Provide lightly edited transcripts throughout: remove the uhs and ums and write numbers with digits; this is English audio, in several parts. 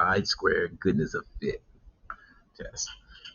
Chi Square Goodness of Fit test.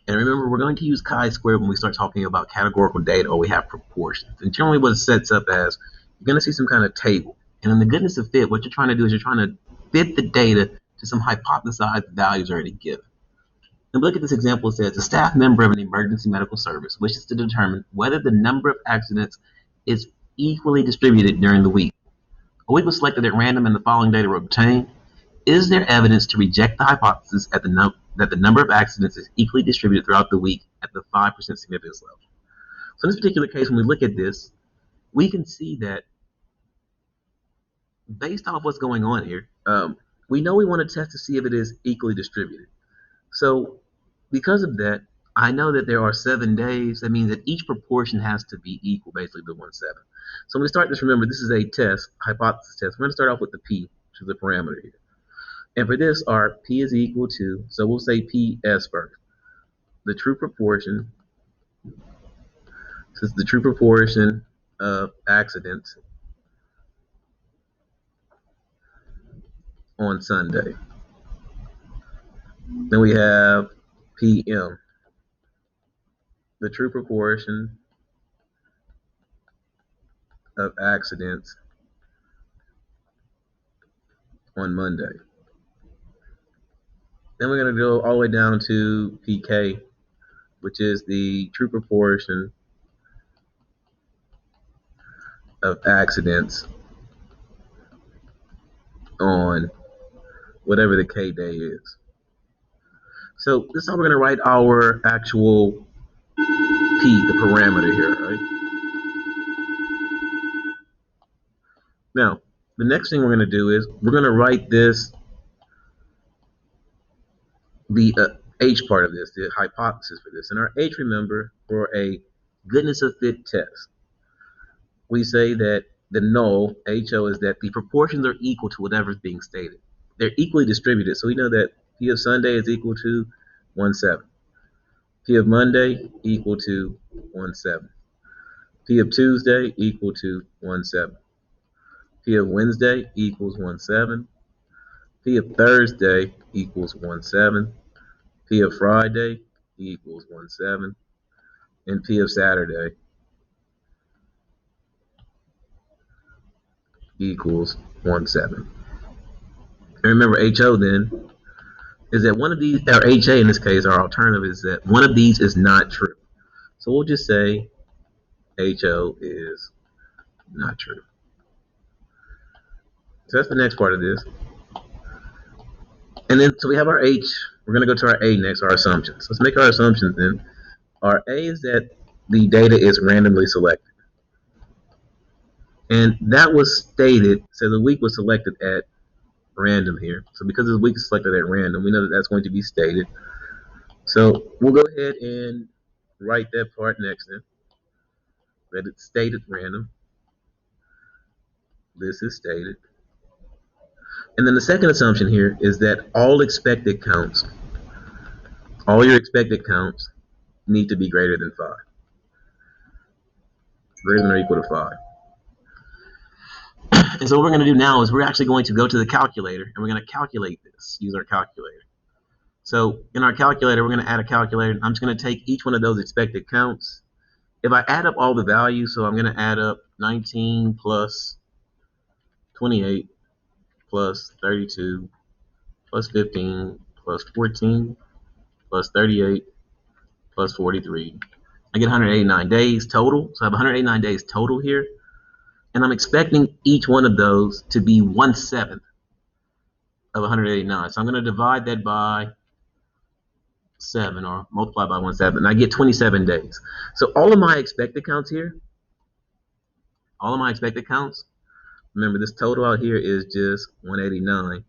And remember, we're going to use Chi Square when we start talking about categorical data or we have proportions. And generally what it sets up as, you're going to see some kind of table. And in the goodness of fit, what you're trying to do is you're trying to fit the data to some hypothesized values already given. And look at this example. It says a staff member of an emergency medical service wishes to determine whether the number of accidents is equally distributed during the week. A week was selected at random and the following data were obtained. Is there evidence to reject the hypothesis that the number of accidents is equally distributed throughout the week at the 5% significance level? So in this particular case, when we look at this, we can see that based off what's going on here, we know we want to test to see if it is equally distributed. So because of that, I know that there are 7 days. That means that each proportion has to be equal, basically to 1/7. So when we start this, remember, this is a test, hypothesis test. We're going to start off with the P, which is the parameter here. And for this, our P is equal to, so we'll say PS first. The true proportion, this is the true proportion of accidents on Sunday. Then we have PM, the true proportion of accidents on Monday. Then we're going to go all the way down to PK, which is the true proportion of accidents on whatever the K day is. So this is how we're going to write our actual P, the parameter here, right? Now, the next thing we're going to do is we're going to write this, the H part of this, the hypothesis for this. And our H, remember, for a goodness of fit test, we say that the null, HO, is that the proportions are equal to whatever is being stated. They're equally distributed. So we know that P of Sunday is equal to 1/7. P of Monday equal to 1/7. P of Tuesday equal to 1/7. P of Wednesday equals 1/7. P of Thursday equals 1/7. P of Friday equals 1/7. And P of Saturday equals 1/7. And remember, HO then is that one of these, or HA in this case, our alternative is that one of these is not true. So we'll just say HO is not true. So that's the next part of this. And then, so we have our H. We're going to go to our A next, our assumptions. Let's make our assumptions then. Our A is that the data is randomly selected. And that was stated, so the week was selected at random here. So because the week is selected at random, we know that that's going to be stated. So we'll go ahead and write that part next then. That it's stated random. This is stated. And then the second assumption here is that all expected counts, all your expected counts need to be greater than 5. Greater than or equal to 5. And so what we're going to do now is we're actually going to go to the calculator and we're going to calculate this, use our calculator. So in our calculator, we're going to add a calculator. I'm just going to take each one of those expected counts. If I add up all the values, so I'm going to add up 19 plus 28 plus 32 plus 15 plus 14 plus 38 plus 43. I get 189 days total. So I have 189 days total here. And I'm expecting each one of those to be 1/7 of 189. So I'm going to divide that by 7 or multiply by 1/7. And I get 27 days. So all of my expected counts here, all of my expected counts, remember this total out here is just 189.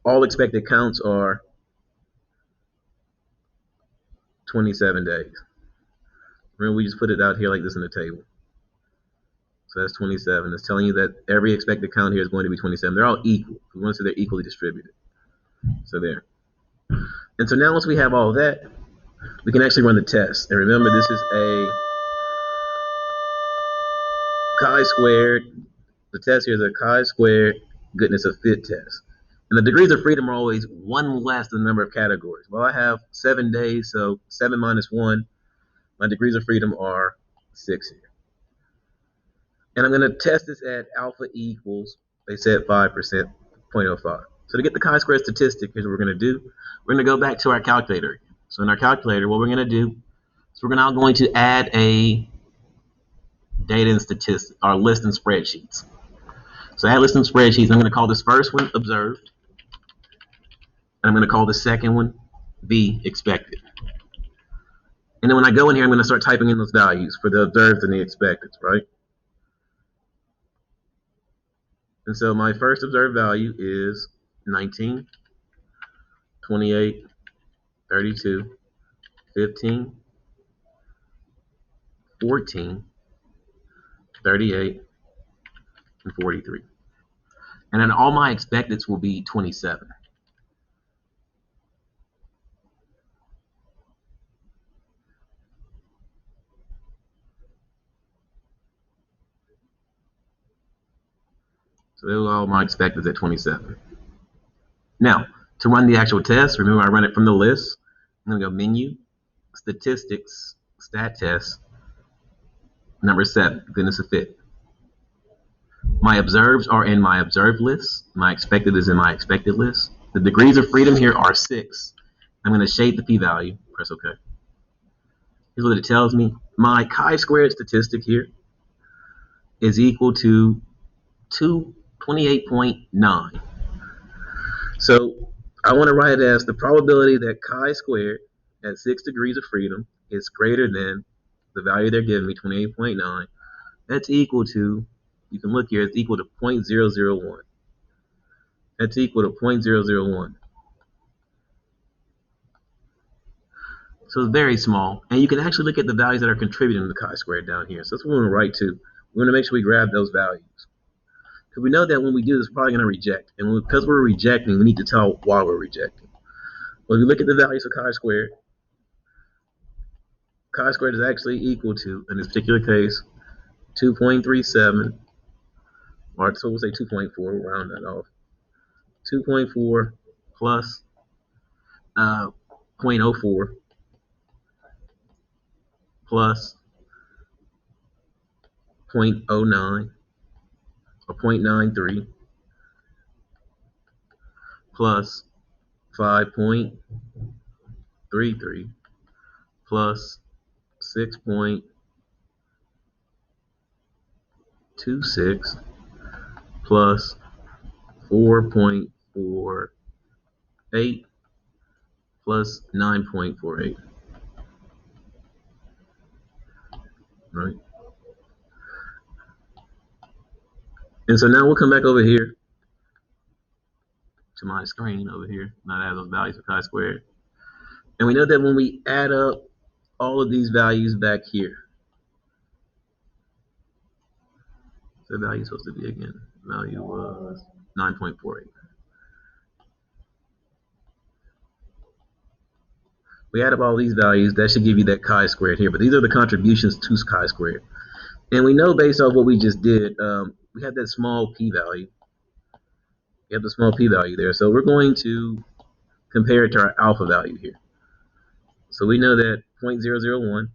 All expected counts are 27 days. Remember, we just put it out here like this in the table. So that's 27. It's telling you that every expected count here is going to be 27. They're all equal. We want to say they're equally distributed. So there. And so now once we have all of that, we can actually run the test. And remember, this is a chi-squared. The test here is a chi-squared goodness of fit test. And the degrees of freedom are always one less than the number of categories. Well, I have 7 days, so 7 minus 1, my degrees of freedom are 6 here. And I'm going to test this at alpha equals, they said 5%, 0.05. So to get the chi-square statistic, here's what we're going to do. We're going to go back to our calculator. So in our calculator, what we're going to do is we're now going to add a data and statistics, our list and spreadsheets. So add list and spreadsheets. I'm going to call this first one observed. And I'm going to call the second one B expected. And then when I go in here, I'm going to start typing in those values for the observed and the expected, right? And so my first observed value is 19, 28, 32, 15, 14, 38, and 43. And then all my expecteds will be 27. So those are all my expecteds at 27. Now, to run the actual test, remember I run it from the list. I'm going to go menu, statistics, stat test, number 7, goodness of fit. My observed are in my observed list. My expected is in my expected list. The degrees of freedom here are 6. I'm going to shade the p-value, press OK. Here's what it tells me. My chi-squared statistic here is equal to 28.9. So I want to write it as the probability that chi-squared at 6 degrees of freedom is greater than the value they're giving me, 28.9. That's equal to, you can look here, it's equal to 0.001. That's equal to 0.001. So it's very small. And you can actually look at the values that are contributing to the chi-square down here. So that's what we want to write to. We want to make sure we grab those values. Because we know that when we do this, we're probably going to reject. And because we're rejecting, we need to tell why we're rejecting. Well, if you look at the values of chi-squared is actually equal to, in this particular case, 2.37, or so we'll say 2.4, we'll round that off. 2.4 plus 0.04 plus 0.09 or 0.93 plus 5.33 plus 6.26 plus 4.48 plus 9.48. Right? And so now we'll come back over here to my screen over here, not add those values of chi-squared. And we know that when we add up all of these values back here, the value is supposed to be again, value was 9.48. We add up all these values, that should give you that chi-squared here, but these are the contributions to chi-squared. And we know based off what we just did, we have that small p-value. We have the small p-value there, so we're going to compare it to our alpha value here. So we know that 0.001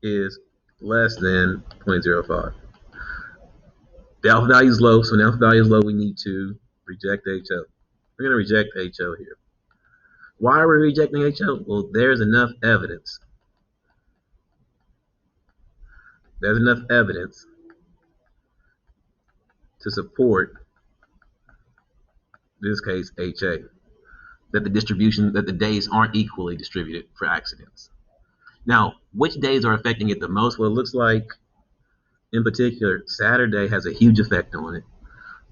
is less than 0.05. The alpha value is low, so when the alpha value is low, we need to reject HO. We're going to reject HO here. Why are we rejecting HO? Well, there's enough evidence. There's enough evidence to support, in this case, HA, that the distribution, that the days aren't equally distributed for accidents. Now, which days are affecting it the most? Well, it looks like, in particular, Saturday has a huge effect on it.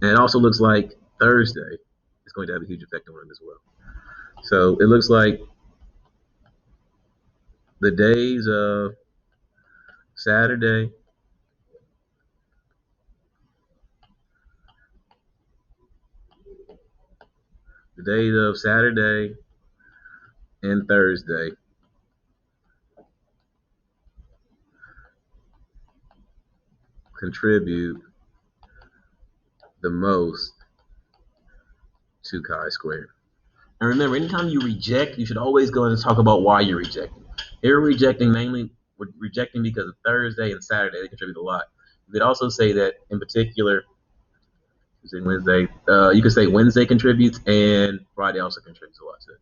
And it also looks like Thursday is going to have a huge effect on it as well. So it looks like the days of Saturday and Thursday contribute the most 2 chi squared. And remember, anytime you reject, you should always go and talk about why you're rejecting. Here, we're rejecting mainly, we're rejecting because of Thursday and Saturday, they contribute a lot. You could also say that in particular, Tuesday, Wednesday, you could say Wednesday contributes and Friday also contributes a lot too.